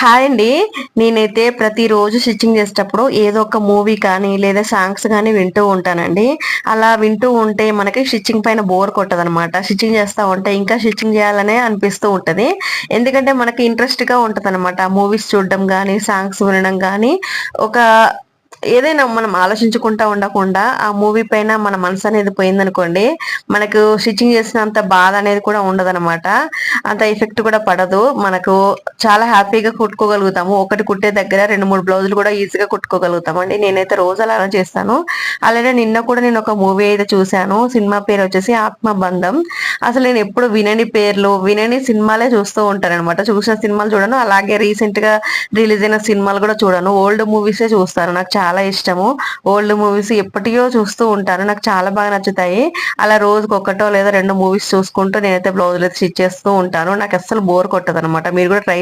Hi అండి. నేనైతే ప్రతిరోజు స్టిచ్చింగ్ చేసేటప్పుడు ఏదో ఒక మూవీ కానీ లేదా సాంగ్స్ కానీ వింటూ ఉంటానండి. అలా వింటూ ఉంటే మనకి స్టిచ్చింగ్ పైన బోర్ కొట్టదనమాట. స్టిచ్చింగ్ చేస్తా ఉంటే ఇంకా స్టిచ్చింగ్ చేయాలనే అనిపిస్తూ ఉంటది. ఎందుకంటే మనకి ఇంట్రెస్ట్‌గా ఉంటదనమాట. మూవీస్ చూడడం గానీ, సాంగ్స్ వినడం గానీ ఒక ఏదైనా మనం ఆలోచించుకుంటా ఉండకుండా ఆ మూవీ పైన మన మనసు అనేది పోయిందనుకోండి, మనకు స్టిచ్చింగ్ చేసినంత బాధ అనేది కూడా ఉండదనమాట. అంత ఎఫెక్ట్ కూడా పడదు. మనకు చాలా హ్యాపీగా కుట్టుకోగలుగుతాము. ఒకటి కుట్టే దగ్గర 2, 3 బ్లౌజులు కూడా ఈజీగా కుట్టుకోగలుగుతామండి. నేనైతే రోజు అలానే చేస్తాను. అలానే నిన్న కూడా నేను ఒక మూవీ అయితే చూశాను. సినిమా పేరు వచ్చేసి 'ఆత్మబంధం'. అసలు నేను ఎప్పుడు వినని పేర్లు, వినని సినిమాలే చూస్తూ ఉంటాననమాట. చూసిన సినిమాలు చూడను. అలాగే రీసెంట్‌గా రిలీజ్ అయిన సినిమాలు కూడా చూడను. ఓల్డ్ మూవీసే చూస్తాను. నాకు చాలా ఇష్టము. ఓల్డ్ మూవీస్ ఎప్పటియో చూస్తూ ఉంటాను. నాకు చాలా బాగా నచ్చుతాయి. అలా రోజుకి ఒకటో లేదా 2 మూవీస్ చూసుకుంటూ నేనైతే బ్లౌజులు స్టిచ్ చేస్తూ ఉంటాను. నాకు అస్సలు బోర్ కొట్టదనమాట. మీరు కూడా ట్రై